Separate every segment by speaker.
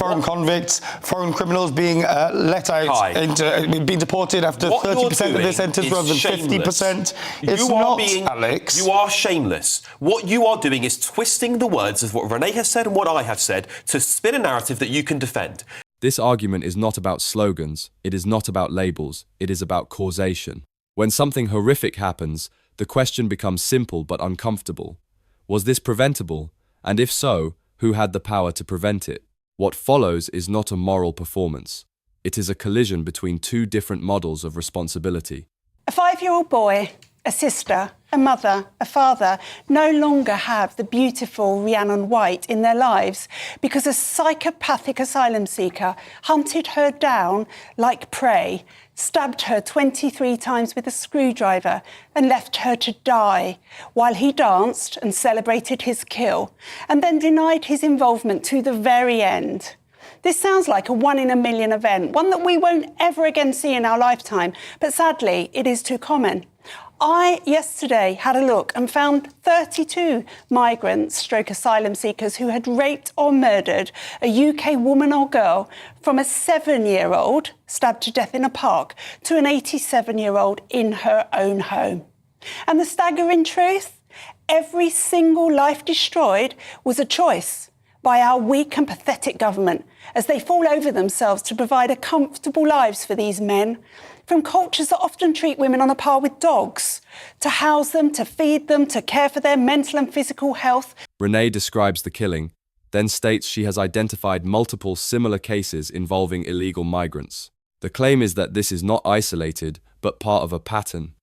Speaker 1: foreign convicts, foreign criminals being let out, being deported after 30% of their sentence rather than 50%. It's not, Alex.
Speaker 2: You are shameless. What you are doing is twisting the words of what Renee has said and what I have said to spin a narrative that you can defend.
Speaker 3: This argument is not about slogans, it is not about labels, it is about causation. When something horrific happens, the question becomes simple but uncomfortable. Was this preventable? And if so, who had the power to prevent it? What follows is not a moral performance. It is a collision between two different models of responsibility.
Speaker 4: A 5-year-old boy, a sister, a mother, a father no longer have the beautiful Rhiannon Whyte in their lives because a psychopathic asylum seeker hunted her down like prey, stabbed her 23 times with a screwdriver and left her to die while he danced and celebrated his kill and then denied his involvement to the very end. This sounds like a 1 in a million event, one that we won't ever again see in our lifetime, but sadly, it is too common. I, yesterday, had a look and found 32 migrants, asylum seekers who had raped or murdered a UK woman or girl, from a 7-year-old stabbed to death in a park to an 87-year-old in her own home. And the staggering truth? Every single life destroyed was a choice by our weak and pathetic government as they fall over themselves to provide a comfortable lives for these men. From cultures that often treat women on a par with dogs, to house them, to feed them, to care for their mental and physical health.
Speaker 3: Renee describes the killing, then states she has identified multiple similar cases involving illegal migrants. The claim is that this is not isolated, but part of a pattern.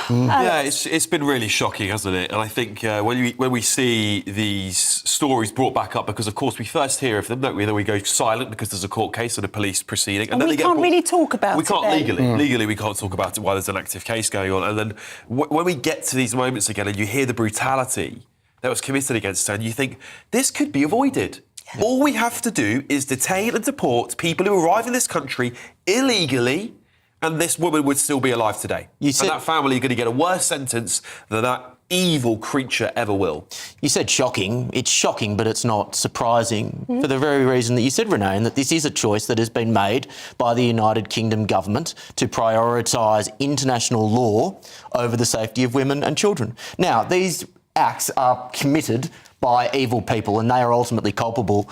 Speaker 2: Yeah, it's been really shocking, hasn't it? And I think when we see these stories brought back up, because of course we first hear of them, don't we? Then we go silent because there's a court case or a police proceeding, and then
Speaker 4: we can't really talk about it.
Speaker 2: We can't legally we can't talk about it while there's an active case going on. And then when we get to these moments again, and you hear the brutality that was committed against her, and you think this could be avoided. Yeah. All we have to do is detain and deport people who arrive in this country illegally. And this woman would still be alive today. And that family are going to get a worse sentence than that evil creature ever will.
Speaker 5: You said shocking. It's shocking, but it's not surprising for the very reason that you said, Renee, and that this is a choice that has been made by the United Kingdom government to prioritise international law over the safety of women and children. Now, these acts are committed by evil people and they are ultimately culpable.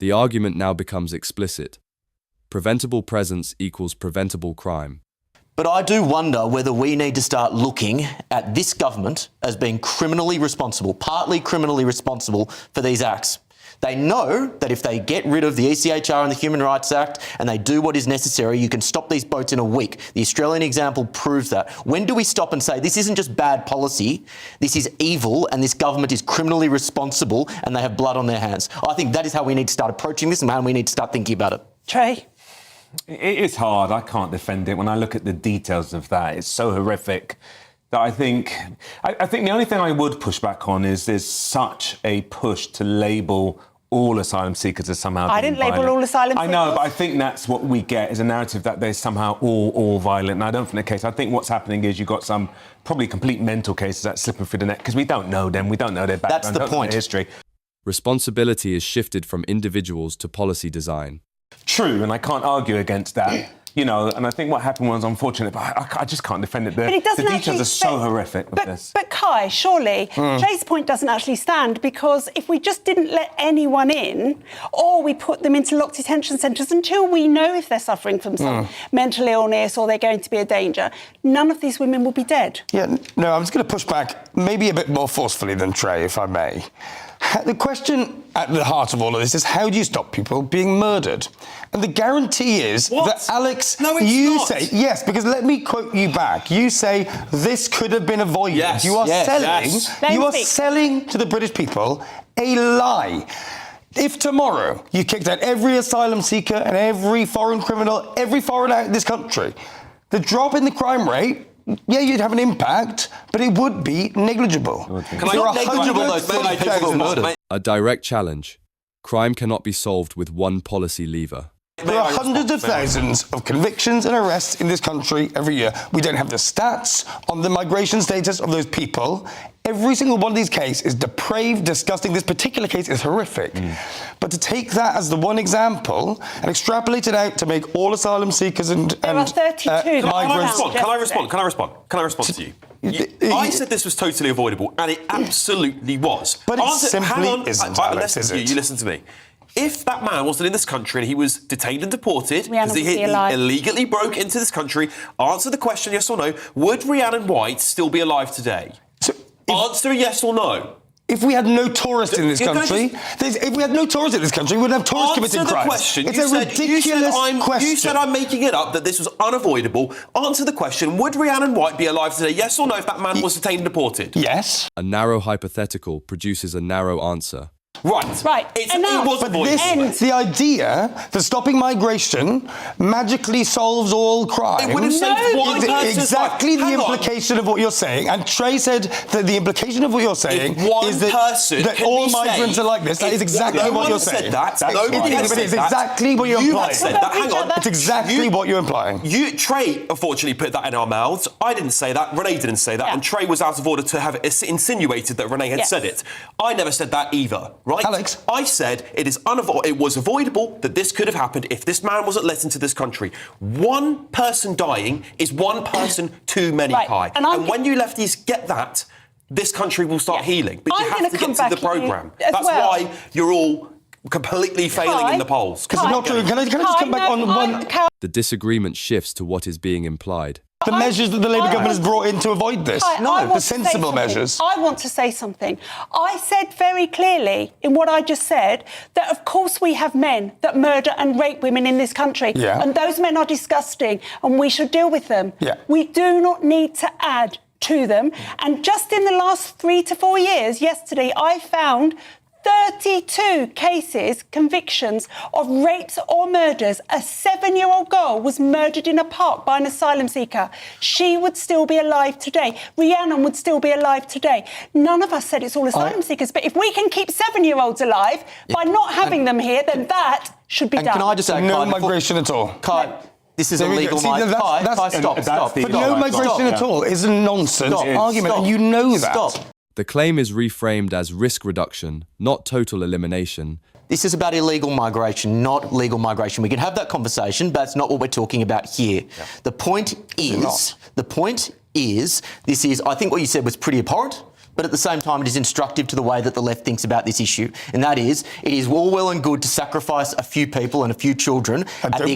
Speaker 3: The argument now becomes explicit. Preventable presence equals preventable crime.
Speaker 5: But I do wonder whether we need to start looking at this government as being criminally responsible, partly criminally responsible for these acts. They know that if they get rid of the ECHR and the Human Rights Act and they do what is necessary, you can stop these boats in a week. The Australian example proves that. When do we stop and say, this isn't just bad policy, this is evil and this government is criminally responsible and they have blood on their hands? I think that is how we need to start approaching this and how we need to start thinking about it.
Speaker 4: Trey?
Speaker 6: It is hard. I can't defend it. When I look at the details of that, it's so horrific that I think the only thing I would push back on is there's such a push to label all asylum seekers as somehow
Speaker 4: I didn't label all asylum seekers.
Speaker 6: I know, but I think that's what we get, is a narrative that they're somehow all violent. And I don't think the case. I think what's happening is you've got some probably complete mental cases that slipping through the net because we don't know them, we don't know their background,
Speaker 5: that's the point.
Speaker 6: Their history.
Speaker 3: Responsibility is shifted from individuals to policy design.
Speaker 6: True, and I can't argue against that. You know, and I think what happened was unfortunate, but I just can't defend it. The details are so horrific of this.
Speaker 4: But Kai, surely, Trey's point doesn't actually stand, because if we just didn't let anyone in, or we put them into locked detention centres until we know if they're suffering from some mental illness or they're going to be a danger, none of these women will be dead.
Speaker 1: Yeah, no, I'm just going to push back maybe a bit more forcefully than Trey, if I may. The question at the heart of all of this is, how do you stop people being murdered? And the guarantee is that, Alex, you say, yes, because let me quote you back. You say this could have been avoided.
Speaker 2: Yes,
Speaker 1: you are selling to the British people a lie. If tomorrow you kicked out every asylum seeker and every foreign criminal, every foreigner out of this country, the drop in the crime rate, yeah, you'd have an impact, but it would be negligible.
Speaker 3: A direct challenge. Crime cannot be solved with one policy lever.
Speaker 1: There are hundreds of thousands of convictions and arrests in this country every year. We don't have the stats on the migration status of those people. Every single one of these cases is depraved, disgusting. This particular case is horrific. But to take that as the one example and extrapolate it out to make all asylum seekers and
Speaker 4: are 32
Speaker 1: migrants...
Speaker 2: Can I respond to you? I said this was totally avoidable, and it absolutely was.
Speaker 1: But it simply isn't, Alex, is it?
Speaker 2: You listen to me. If that man wasn't in this country and he was detained and deported
Speaker 4: Rhiannon
Speaker 2: because he illegally broke into this country, answer the question yes or no, would Rhiannon Whyte still be alive today? Answer yes or no.
Speaker 1: If we had no tourists in this country, we wouldn't have tourists committing crimes.
Speaker 2: Question.
Speaker 1: It's a ridiculous question.
Speaker 2: You said I'm making it up, that this was unavoidable. Answer the question. Would Rhiannon Whyte be alive today? Yes or no if that man was detained and deported?
Speaker 1: Yes.
Speaker 3: A narrow hypothetical produces a narrow answer.
Speaker 2: Right. It was avoidable.
Speaker 1: The idea that stopping migration magically solves all crime.
Speaker 2: It would have saved one person's
Speaker 1: exactly
Speaker 2: life.
Speaker 1: the implication of what you're saying. And Trey said that the implication of what you're saying is that all migrants are like this. That is exactly what you're saying. It is exactly what you're implying.
Speaker 2: You have said that. Hang on.
Speaker 1: It's exactly what you're implying.
Speaker 2: Trey, unfortunately, put that in our mouths. I didn't say that. Renee didn't say that. And Trey was out of order to have insinuated that Renee had said it. I never said that either. Right?
Speaker 1: Alex.
Speaker 2: I said it was avoidable that this could have happened if this man wasn't let into this country. One person dying is one person too many, Kai. And when you lefties get that, this country will start healing. But you have to get to the programme. That's why you're all completely failing in the polls.
Speaker 1: Because it's not true. Can I just come back on one?
Speaker 3: The disagreement shifts to what is being implied.
Speaker 1: The measures that the Labour government has brought in to avoid this. The sensible measures.
Speaker 4: I want to say something. I said very clearly in what I just said that, of course, we have men that murder and rape women in this country.
Speaker 1: Yeah.
Speaker 4: And those men are disgusting and we should deal with them.
Speaker 1: Yeah.
Speaker 4: We do not need to add to them. And just in the last 3 to 4 years, yesterday, I found 32 cases, convictions of rapes or murders. A 7-year-old girl was murdered in a park by an asylum seeker. She would still be alive today. Rhiannon would still be alive today. None of us said it's all asylum seekers, but if we can keep 7-year-olds alive by not having them here, then that should be done.
Speaker 5: Can I just say,
Speaker 1: no migration at all.
Speaker 5: Kai, this is illegal migration. Stop.
Speaker 1: But no migration at all is a nonsense argument, and you know that.
Speaker 5: Stop.
Speaker 3: The claim is reframed as risk reduction, not total elimination.
Speaker 5: This is about illegal migration, not legal migration. We can have that conversation, but that's not what we're talking about here. Yeah. The point is, this is, I think what you said was pretty abhorrent, but at the same time it is instructive to the way that the left thinks about this issue. And that is, it is all well and good to sacrifice a few people and a few children at the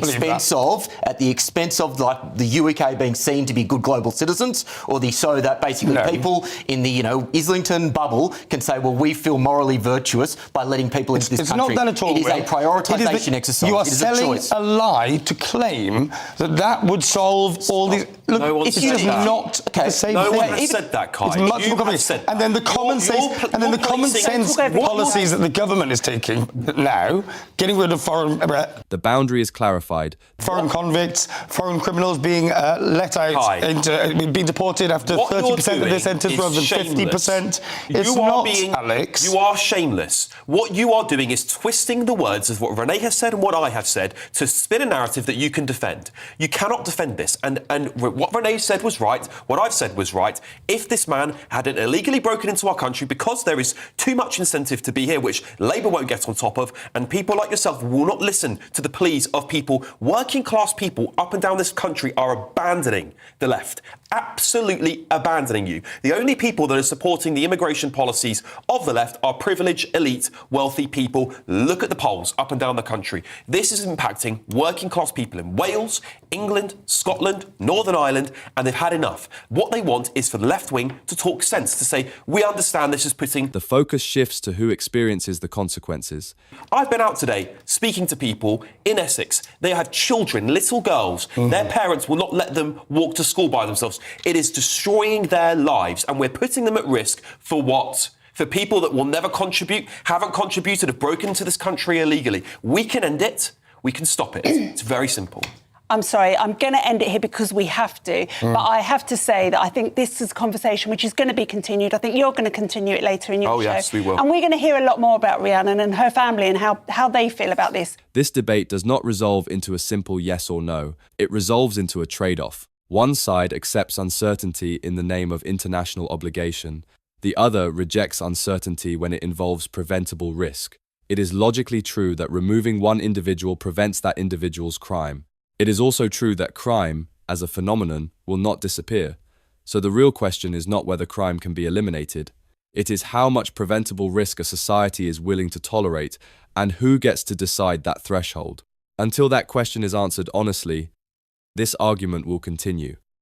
Speaker 5: expense of like the UK being seen to be good global citizens, or so that basically people in the Islington bubble can say, well, we feel morally virtuous by letting people into this country.
Speaker 1: It's not that at all.
Speaker 5: It is a prioritisation exercise.
Speaker 1: You are selling a lie to claim that would solve all these. Look, it's just not the same thing.
Speaker 2: No one has said that, Kai.
Speaker 1: It's much more complicated. And then the common sense policies that the government is taking now, getting rid of foreign...
Speaker 3: The boundary is clarified.
Speaker 1: Foreign convicts, foreign criminals being let out, being deported after 30% of their sentence rather than 50%. It's not, Alex.
Speaker 2: You are shameless. What you are doing is twisting the words of what Renee has said and what I have said to spin a narrative that you can defend. You cannot defend this. And what Renee said was right. What I've said was right. If this man hadn't illegally broken into our country because there is too much incentive to be here, which Labour won't get on top of, and people like yourself will not listen to the pleas of people, working class people up and down this country are abandoning the left. Absolutely abandoning you. The only people that are supporting the immigration policies of the left are privileged, elite, wealthy people. Look at the polls up and down the country. This is impacting working class people in Wales, England, Scotland, Northern Ireland, and they've had enough. What they want is for the left wing to talk sense, to say, we understand this is putting...
Speaker 3: The focus shifts to who experiences the consequences.
Speaker 2: I've been out today speaking to people in Essex. They have children, little girls. Their parents will not let them walk to school by themselves. It is destroying their lives, and we're putting them at risk for what? For people that will never contribute, haven't contributed, have broken into this country illegally. We can end it. We can stop it. It's very simple.
Speaker 4: I'm sorry, I'm going to end it here because we have to. But I have to say that I think this is a conversation which is going to be continued. I think you're going to continue it later in your show.
Speaker 2: Oh, yes, we will.
Speaker 4: And we're going to hear a lot more about Rhiannon and her family and how they feel about this.
Speaker 3: This debate does not resolve into a simple yes or no. It resolves into a trade-off. One side accepts uncertainty in the name of international obligation. The other rejects uncertainty when it involves preventable risk. It is logically true that removing one individual prevents that individual's crime. It is also true that crime, as a phenomenon, will not disappear. So the real question is not whether crime can be eliminated. It is how much preventable risk a society is willing to tolerate and who gets to decide that threshold. Until that question is answered honestly, this argument will continue.